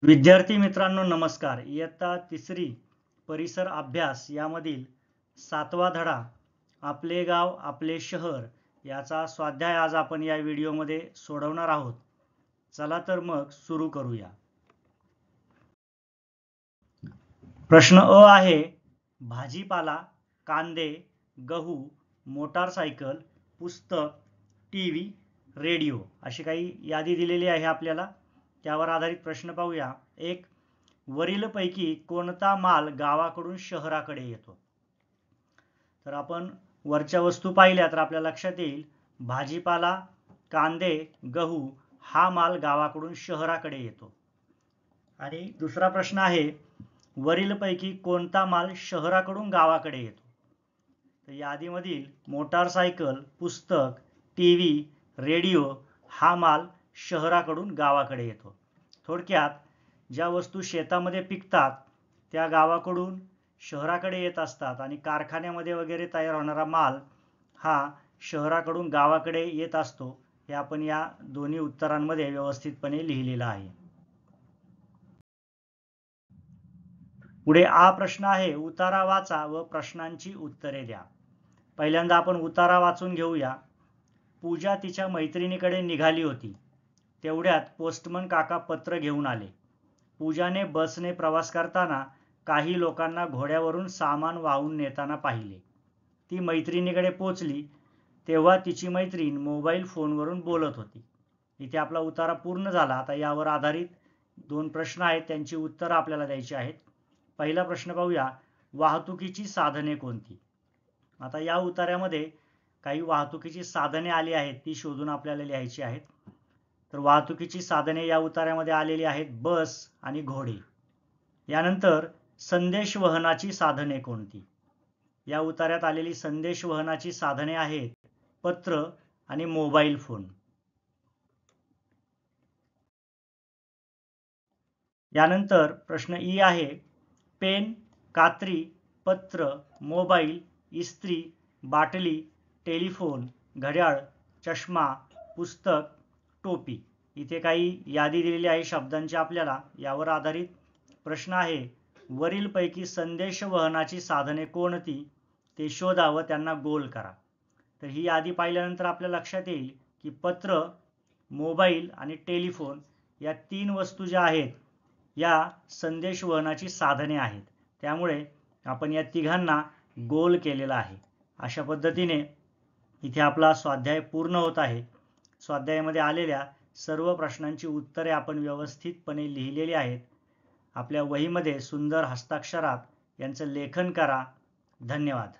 विद्यार्थी मित्रांनो नमस्कार. इयत्ता तिसरी परिसर अभ्यास यामधील 7वा धडा आपले गाव आपले शहर याचा स्वाध्याय आज आपण या व्हिडिओमध्ये सोडवणार आहोत. चला तर मग सुरू करूया. प्रश्न अ आहे, भाजीपाला, कांदे, गहू, मोटारसायकल, पुस्तक, टीव्ही, रेडिओ अशी काही यादी दिलेली आहे आपल्याला. त्यावर आधारित प्रश्न पाहूया. एक, वरीलपैकी कोणता माल गावाकडून शहराकडे येतो? तर आपण वरच्या वस्तू पाहिल्या तर आपल्या लक्षात येईल भाजीपाला, कांदे, गहू हा माल गावाकडून शहराकडे येतो. आणि दुसरा प्रश्न आहे, वरीलपैकी कोणता माल शहराकडून गावाकडे येतो? तर यादीमधील मोटारसायकल, पुस्तक, टीव्ही, रेडिओ हा माल शहराकडून गावाकडे येतो. थोडक्यात ज्या वस्तू शेतामध्ये पिकतात त्या गावाकडून शहराकडे येत असतात आणि कारखान्यामध्ये वगैरे तयार होणारा माल हा शहराकडून गावाकडे येत असतो. हे आपण या दोन्ही उत्तरांमध्ये व्यवस्थितपणे लिहिलेलं आहे. पुढे आ प्रश्न आहे, उतारा वाचा व प्रश्नांची उत्तरे द्या. पहिल्यांदा आपण उतारा वाचून घेऊया. पूजा तिच्या मैत्रिणीकडे निघाली होती. तेवढ्यात पोस्टमन काका पत्र घेऊन आले. पूजाने बसने प्रवास करताना काही लोकांना घोड्यावरून सामान वाहून नेताना पाहिले. ती मैत्रिणीकडे पोचली तेव्हा तिची मैत्रीण मोबाईल फोनवरून बोलत होती. इथे आपला उतारा पूर्ण झाला. आता यावर आधारित दोन प्रश्न आहेत, त्यांची उत्तरं आपल्याला द्यायची आहेत. पहिला प्रश्न पाहूया, वाहतुकीची साधने कोणती? आता या उतार्यामध्ये काही वाहतुकीची साधने आली आहेत, ती शोधून आपल्याला लिहायची आहेत. तर वाहतुकीची साधने या उतार्यामध्ये आलेली आहेत बस आणि घोडे. यानंतर संदेश वहनाची साधने कोणती? या उतार्यात आलेली संदेश वहनाची साधने आहेत पत्र आणि मोबाईल फोन. यानंतर प्रश्न ई आहे, पेन, कात्री, पत्र, मोबाईल, इस्त्री, बाटली, टेलिफोन, घड्याळ, चष्मा, पुस्तक, टोपी. इथे काही यादी दिलेली आहे शब्दांची आपल्याला. यावर आधारित प्रश्न आहे, वरीलपैकी संदेश वहनाची साधने कोणती ते शोधा व त्यांना गोल करा. तर ही यादी पाहिल्यानंतर आपल्या लक्षात येईल की पत्र, मोबाईल आणि टेलिफोन या तीन वस्तू ज्या आहेत या संदेश वहनाची साधने आहेत. त्यामुळे आपण या तिघांना गोल केलेला आहे. अशा पद्धतीने इथे आपला स्वाध्याय पूर्ण होत आहे. स्वाध्यायामध्ये आलेल्या सर्व प्रश्नांची उत्तरे आपण व्यवस्थितपणे लिहिलेली आहेत. आपल्या वहीमध्ये सुंदर हस्ताक्षरात यांचं लेखन करा. धन्यवाद.